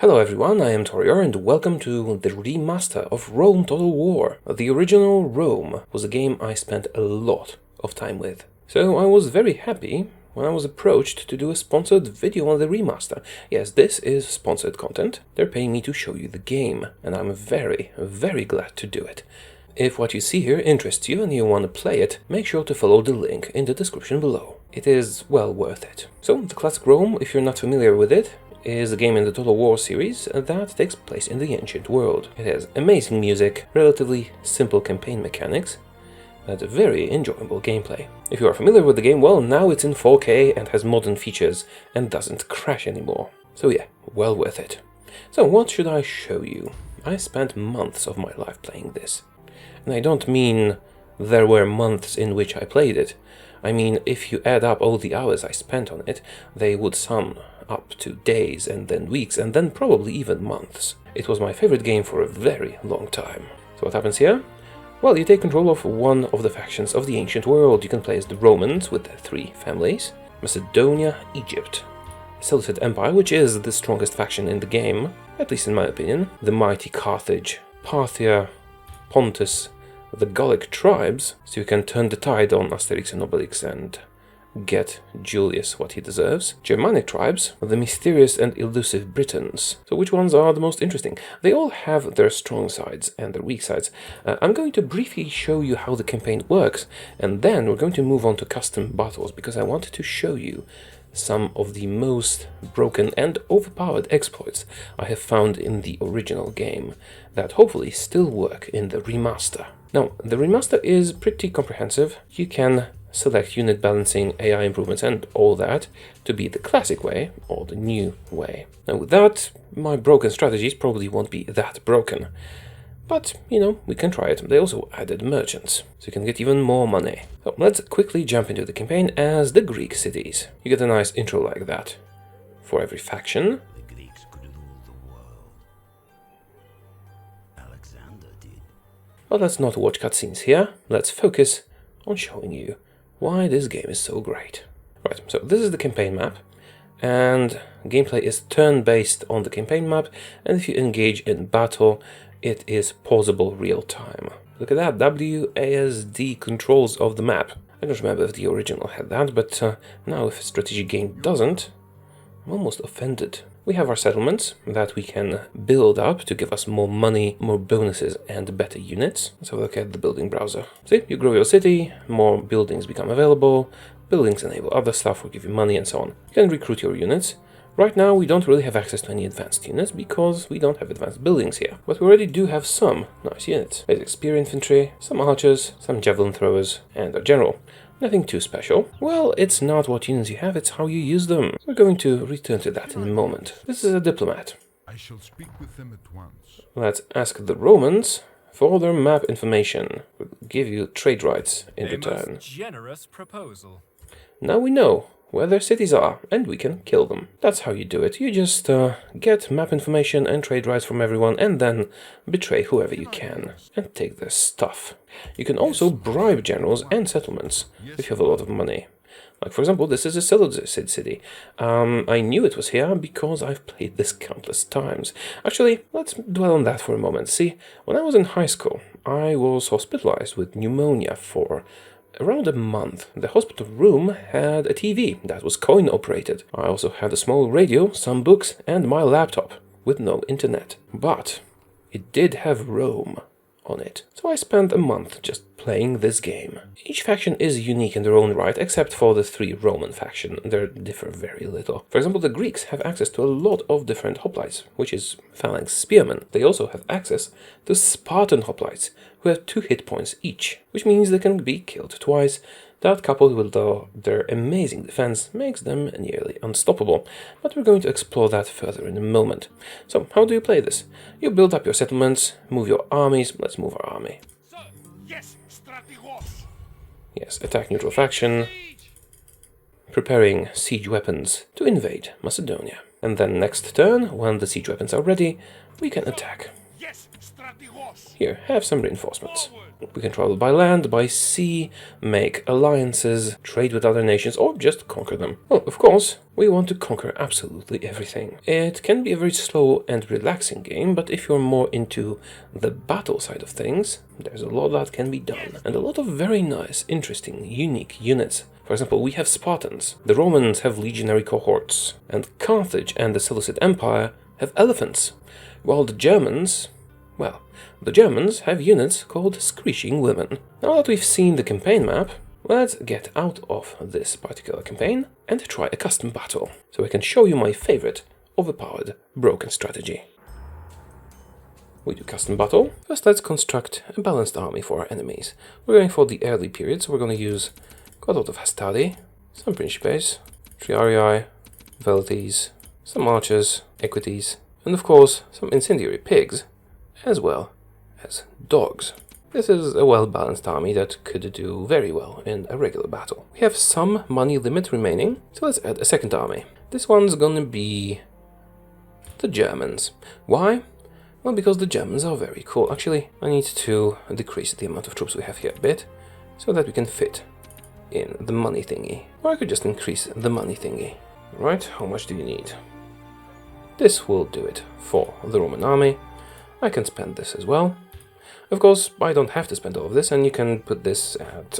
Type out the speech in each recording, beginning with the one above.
Hello everyone, I am Taureor and welcome to the remaster of Rome Total War. The original Rome was a game I spent a lot of time with. So I was very happy when I was approached to do a sponsored video on the remaster. Yes, this is sponsored content. They're paying me to show you the game, and I'm very, very glad to do it. If what you see here interests you and you want to play it, make sure to follow the link in the description below. It is well worth it. So, the classic Rome, if you're not familiar with it, is a game in the Total War series that takes place in the ancient world. It has amazing music, relatively simple campaign mechanics, and very enjoyable gameplay. If you are familiar with the game, well, now it's in 4K and has modern features and doesn't crash anymore. So yeah, well worth it. So what should I show you? I spent months of my life playing this. And I don't mean there were months in which I played it. I mean, if you add up all the hours I spent on it, they would sum up to days and then weeks and then probably even months. It was my favorite game for a very long time. So what happens here? Well, you take control of one of the factions of the ancient world. You can play as the Romans with their three families, Macedonia, Egypt, Seleucid Empire, which is the strongest faction in the game, at least in my opinion, the mighty Carthage, Parthia, Pontus, the Gallic tribes, so you can turn the tide on Asterix and Obelix and get Julius what he deserves. Germanic tribes, the mysterious and elusive Britons. So which ones are the most interesting? They all have their strong sides and their weak sides. I'm going to briefly show you how the campaign works, and then we're going to move on to custom battles, because I wanted to show you some of the most broken and overpowered exploits I have found in the original game that hopefully still work in the remaster. Now, the remaster is pretty comprehensive. You can select unit balancing, AI improvements and all that to be the classic way or the new way. Now with that, my broken strategies probably won't be that broken. But, you know, we can try it. They also added merchants, so you can get even more money. So let's quickly jump into the campaign as the Greek cities. You get a nice intro like that for every faction. The Greeks could rule the world. Alexander did. But let's not watch cutscenes here. Let's focus on showing you why this game is so great. Right, so this is the campaign map, and gameplay is turn-based on the campaign map, and if you engage in battle, it is pausable real-time. Look at that, WASD controls of the map. I don't remember if the original had that, but now if a strategic game doesn't, I'm almost offended. We have our settlements that we can build up to give us more money, more bonuses and better units. Let's have a look at the building browser. See, you grow your city, more buildings become available, buildings enable other stuff, will give you money and so on. You can recruit your units. Right now we don't really have access to any advanced units because we don't have advanced buildings here. But we already do have some nice units. Basic spear infantry, some archers, some javelin throwers and a general. Nothing too special. Well, it's not what units you have, it's how you use them. We're going to return to that in a moment. This is a diplomat. I shall speak with them at once. Let's ask the Romans for their map information. We'll give you trade rights in A return. most generous proposal. Now we know where their cities are, and we can kill them. That's how you do it. You just get map information and trade rights from everyone, and then betray whoever you can, and take their stuff. You can also bribe generals and settlements, if you have a lot of money. Like, for example, this is a Seleucid city. I knew it was here because I've played this countless times. Actually, let's dwell on that for a moment. See, when I was in high school, I was hospitalized with pneumonia for around a month. The hospital room had a TV that was coin-operated. I also had a small radio, some books, and my laptop with no internet. But it did have Rome on it. So I spent a month just playing this game. Each faction is unique in their own right, except for the three Roman factions. They differ very little. For example, the Greeks have access to a lot of different hoplites, which is Phalanx spearmen. They also have access to Spartan hoplites, who have 2 hit points each, which means they can be killed twice. That, coupled with their amazing defense, makes them nearly unstoppable, but we're going to explore that further in a moment. So, how do you play this? You build up your settlements, move your armies. Let's move our army. Yes, attack neutral faction, preparing siege weapons to invade Macedonia. And then next turn, when the siege weapons are ready, we can attack. Here, have some reinforcements. We can travel by land, by sea, make alliances, trade with other nations, or just conquer them. Well, of course, we want to conquer absolutely everything. It can be a very slow and relaxing game, but if you're more into the battle side of things, there's a lot that can be done. And a lot of very nice, interesting, unique units. For example, we have Spartans, the Romans have legionary cohorts, and Carthage and the Seleucid Empire have elephants, while the Germans, well, the Germans have units called Screeching Women. Now that we've seen the campaign map, let's get out of this particular campaign and try a custom battle, so I can show you my favorite overpowered broken strategy. We do custom battle. First, let's construct a balanced army for our enemies. We're going for the early period, so we're going to use quite a lot of Hastati, some Principes, Triarii, Velites, some archers, equities, and of course some incendiary pigs, as well as dogs. This is a well-balanced army that could do very well in a regular battle. We have some money limit remaining, so let's add a second army. This one's gonna be the Germans. Why? Well, because the Germans are very cool. Actually, I need to decrease the amount of troops we have here a bit, so that we can fit in the money thingy. Or I could just increase the money thingy. Right, how much do you need? This will do it for the Roman army. I can spend this as well. Of course, I don't have to spend all of this, and you can put this at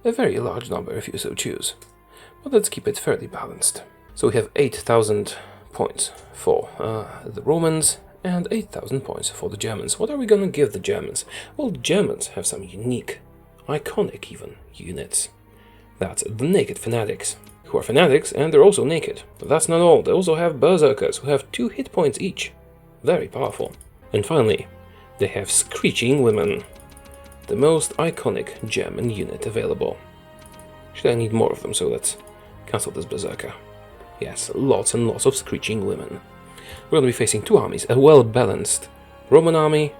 a very large number if you so choose. But let's keep it fairly balanced. So we have 8,000 points for the Romans and 8,000 points for the Germans. What are we gonna give the Germans? Well, Germans have some unique, iconic even, units. That's the Naked Fanatics, who are fanatics and they're also naked. But that's not all, they also have Berserkers, who have 2 hit points each. Very powerful. And finally, they have Screeching Women, the most iconic German unit available. Should I need more of them, so let's cancel this Berserker. Yes, lots and lots of Screeching Women. We're going to be facing 2 armies, a well-balanced Roman army,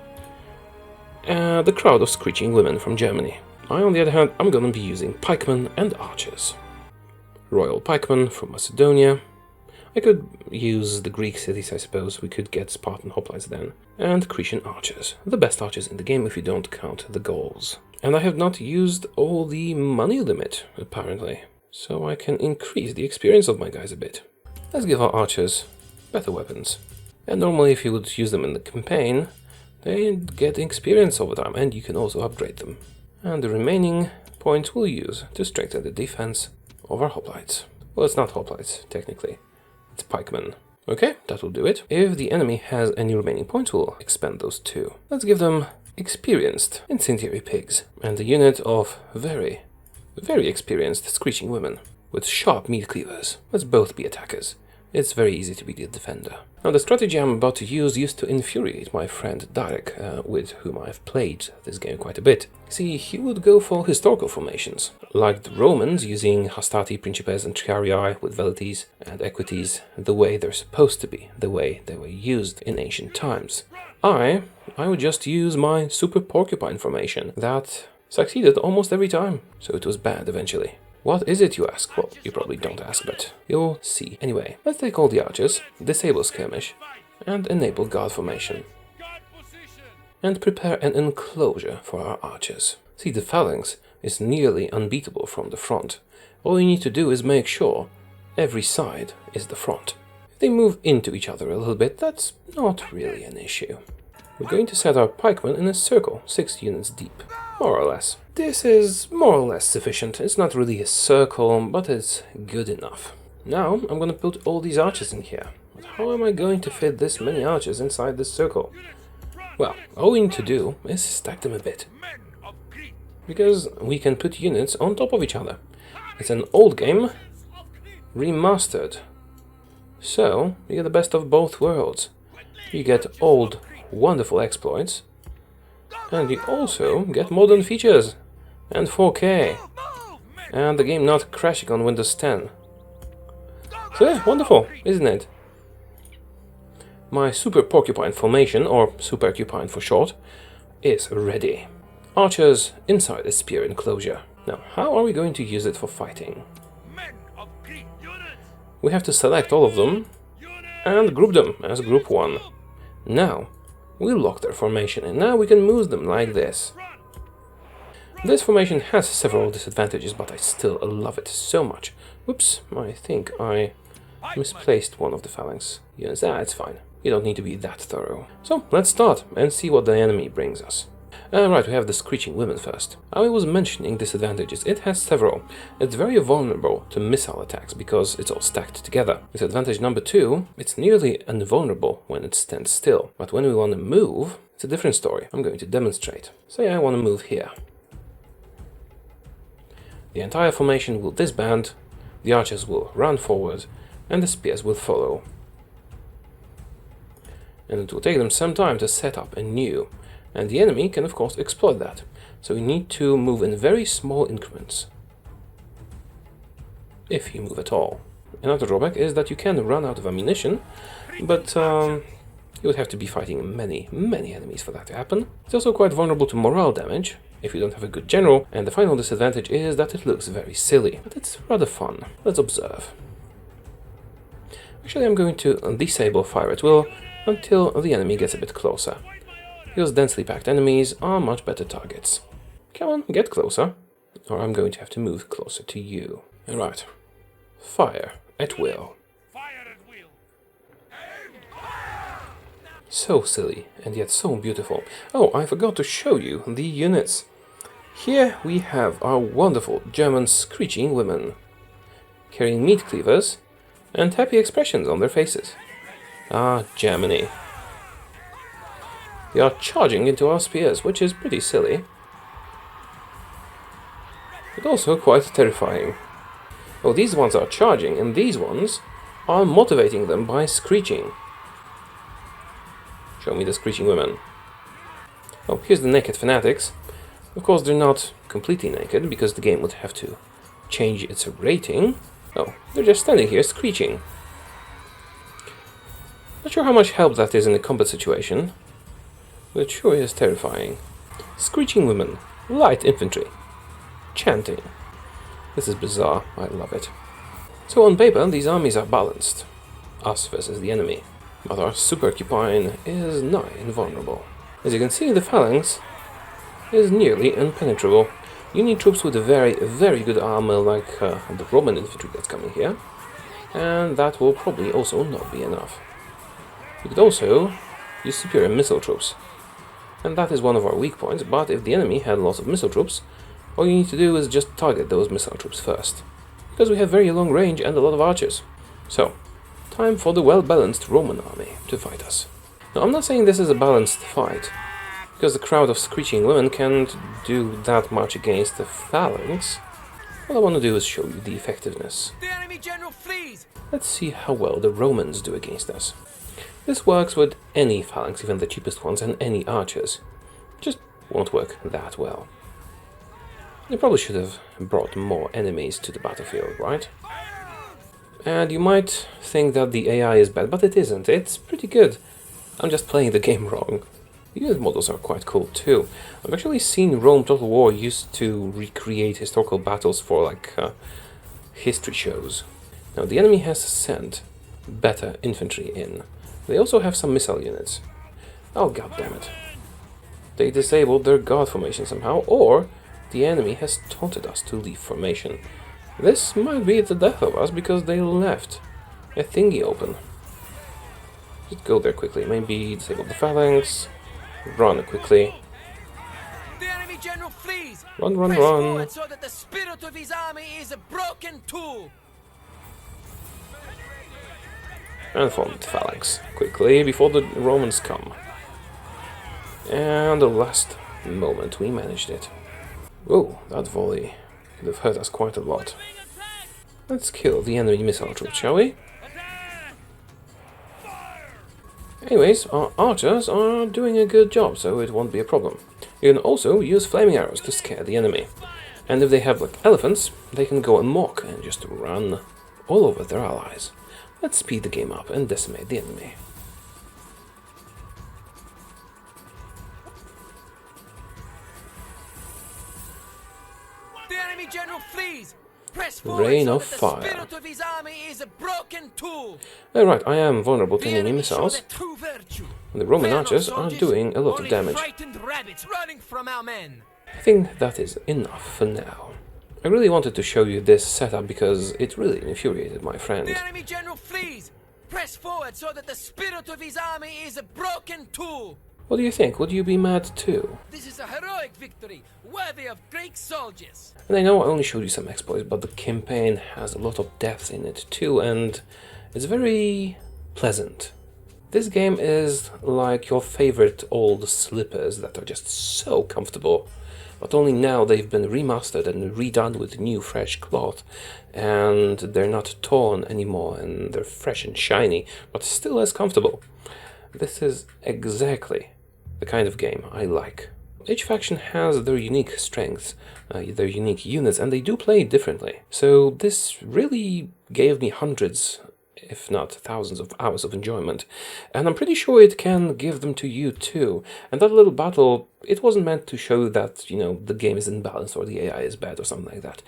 and the crowd of Screeching Women from Germany. I, on the other hand, I'm going to be using pikemen and archers. Royal pikemen from Macedonia. I could use the Greek cities, I suppose. We could get Spartan hoplites then. And Cretan archers. The best archers in the game if you don't count the Gauls. And I have not used all the money limit, apparently. So I can increase the experience of my guys a bit. Let's give our archers better weapons. And normally if you would use them in the campaign, they get experience over time, and you can also upgrade them. And the remaining points we'll use to strengthen the defense of our hoplites. Well, it's not hoplites, technically. It's pikemen. Okay, that will do it. If the enemy has any remaining points, we'll expend those too. Let's give them experienced incendiary pigs and a unit of very, very experienced Screeching Women with sharp meat cleavers. Let's both be attackers. It's very easy to be the defender. Now, the strategy I'm about to use used to infuriate my friend Darek, with whom I've played this game quite a bit. See, he would go for historical formations, like the Romans using Hastati, Principes and Triarii with Velites and Equities, the way they're supposed to be, the way they were used in ancient times. I would just use my Super Porcupine formation that succeeded almost every time, so it was bad eventually. What is it, you ask? Well, you probably don't ask, but you'll see. Anyway, let's take all the archers, disable skirmish, and enable guard formation. And prepare an enclosure for our archers. See, the Phalanx is nearly unbeatable from the front. All you need to do is make sure every side is the front. If they move into each other a little bit, that's not really an issue. We're going to set our pikemen in a circle, 6 units deep, more or less. This is more or less sufficient. It's not really a circle, but it's good enough. Now, I'm going to put all these archers in here. But how am I going to fit this many archers inside this circle? Well, all we need to do is stack them a bit. Because we can put units on top of each other. It's an old game, remastered. So, you get the best of both worlds. You get old, wonderful exploits, and you also get modern features, and 4K, and the game not crashing on Windows 10. So yeah, wonderful, isn't it? My Super Porcupine formation, or Super Porcupine for short, is ready. Archers inside a spear enclosure. Now, how are we going to use it for fighting? We have to select all of them and group them as group 1. Now, We lock their formation, and now we can move them like this. This formation has several disadvantages, but I still love it so much. Whoops, I think I misplaced one of the Phalanx units. It's fine. You don't need to be that thorough. So, let's start and see what the enemy brings us. Right, we have the Screeching Women first. I was mentioning disadvantages. It has several. It's very vulnerable to missile attacks because it's all stacked together. Disadvantage number 2, it's nearly invulnerable when it stands still. But when we want to move, it's a different story. I'm going to demonstrate. Say I want to move here. The entire formation will disband, the archers will run forward, and the spears will follow. And it will take them some time to set up anew. And the enemy can of course exploit that. So you need to move in very small increments. If you move at all. Another drawback is that you can run out of ammunition, but you would have to be fighting many enemies for that to happen. It's also quite vulnerable to morale damage, if you don't have a good general, and the final disadvantage is that it looks very silly, but it's rather fun. Let's observe. Actually, I'm going to disable fire at will until the enemy gets a bit closer. Because densely packed enemies are much better targets. Come on, get closer, or I'm going to have to move closer to you. Alright. Fire at will. So silly, and yet so beautiful. Oh, I forgot to show you the units. Here we have our wonderful German Screeching Women, carrying meat cleavers and happy expressions on their faces. Ah, Germany. They are charging into our spears, which is pretty silly, but also quite terrifying. Oh, these ones are charging, and these ones are motivating them by screeching. Show me the Screeching Women. Oh, here's the naked fanatics. Of course, they're not completely naked, because the game would have to change its rating. Oh, they're just standing here screeching. Not sure how much help that is in a combat situation, but it sure is terrifying. Screeching Women, light infantry, chanting. This is bizarre, I love it. So on paper, these armies are balanced. Us versus the enemy. But our super Cupine is nigh invulnerable. As you can see, the Phalanx is nearly impenetrable. You need troops with a very good armor like the Roman infantry that's coming here. And that will probably also not be enough. You could also use superior missile troops. And that is one of our weak points, but if the enemy had lots of missile troops, all you need to do is just target those missile troops first. Because we have very long range and a lot of archers. So, time for the well-balanced Roman army to fight us. Now, I'm not saying this is a balanced fight, because the crowd of Screeching Women can't do that much against the Phalanx. All I want to do is show you the effectiveness. The enemy general flees! Let's see how well the Romans do against us. This works with any Phalanx, even the cheapest ones, and any archers. Just won't work that well. They probably should have brought more enemies to the battlefield, right? And you might think that the AI is bad, but it isn't. It's pretty good. I'm just playing the game wrong. The unit models are quite cool too. I've actually seen Rome Total War used to recreate historical battles for like history shows. Now the enemy has sent better infantry in. They also have some missile units. Oh, goddammit. They disabled their guard formation somehow, or the enemy has taunted us to leave formation. This might be the death of us because they left a thingy open. Just go there quickly. Maybe disable the Phalanx. Run quickly. The enemy general flees! Run, Press run. forward so that the spirit of his army is a broken tool! And form the Phalanx quickly before the Romans come. And the last moment we managed it. Whoa, that volley could have hurt us quite a lot. Let's kill the enemy missile troops, shall we? Anyways, our archers are doing a good job, so it won't be a problem. You can also use flaming arrows to scare the enemy. And if they have like elephants, they can go amok and just run all over their allies. Let's speed the game up and decimate the enemy. The enemy general flees! Press forward Rain so of that the fire. spirit of his army is a broken tool! Alright, I am vulnerable to The enemy enemy show missiles. their true virtue. The Roman Fair archers enough, are soldiers. doing a lot of Only damage. frightened rabbits running from our men. I think that is enough for now. I really wanted to show you this setup because it really infuriated my friend. The enemy general flees. Press forward so that the spirit of his army is broken too. What do you think? Would you be mad too? This is a heroic victory, worthy of Greek soldiers. And I know I only showed you some exploits, but the campaign has a lot of depth in it too, and it's very pleasant. This game is like your favorite old slippers that are just so comfortable, but only now they've been remastered and redone with new fresh cloth, and they're not torn anymore, and they're fresh and shiny, but still as comfortable. This is exactly the kind of game I like. Each faction has their unique strengths, their unique units, and they do play differently. So this really gave me hundreds, if not thousands of hours of enjoyment. And I'm pretty sure it can give them to you too. And that little battle, it wasn't meant to show that, you know, the game is imbalanced or the AI is bad or something like that.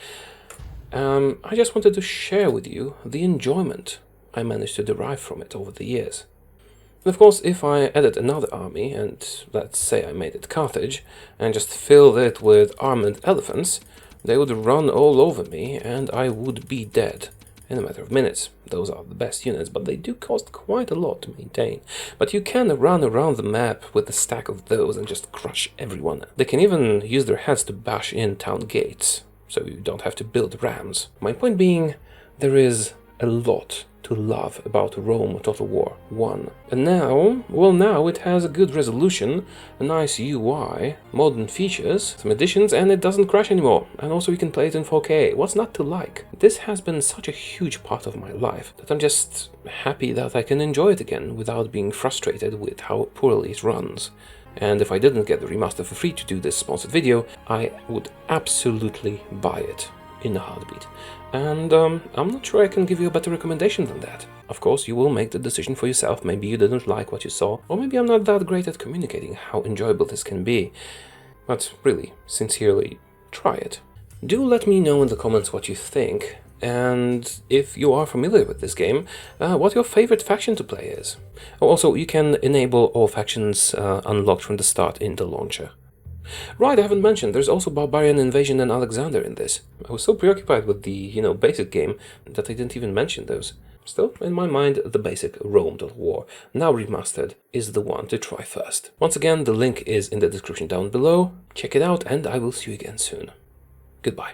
I just wanted to share with you the enjoyment I managed to derive from it over the years. And of course, if I added another army, and let's say I made it Carthage, and just filled it with armored elephants, they would run all over me and I would be dead in a matter of minutes. Those are the best units, but they do cost quite a lot to maintain. But you can run around the map with a stack of those and just crush everyone. They can even use their heads to bash in town gates, so you don't have to build rams. My point being, there is a lot to love about Rome Total War 1. And now, well, now it has a good resolution, a nice UI, modern features, some additions, and it doesn't crash anymore. And also you can play it in 4K. What's not to like? This has been such a huge part of my life that I'm just happy that I can enjoy it again without being frustrated with how poorly it runs. And if I didn't get the remaster for free to do this sponsored video, I would absolutely buy it in a heartbeat. And I'm not sure I can give you a better recommendation than that. Of course, you will make the decision for yourself. Maybe you didn't like what you saw, or maybe I'm not that great at communicating how enjoyable this can be. But really, sincerely, try it. Do let me know in the comments what you think, and if you are familiar with this game, what your favorite faction to play is. Also, you can enable all factions unlocked from the start in the launcher. Right, I haven't mentioned, there's also Barbarian Invasion and Alexander in this. I was so preoccupied with the, basic game that I didn't even mention those. Still, in my mind, the basic Rome Total War, now remastered, is the one to try first. Once again, the link is in the description down below. Check it out, and I will see you again soon. Goodbye.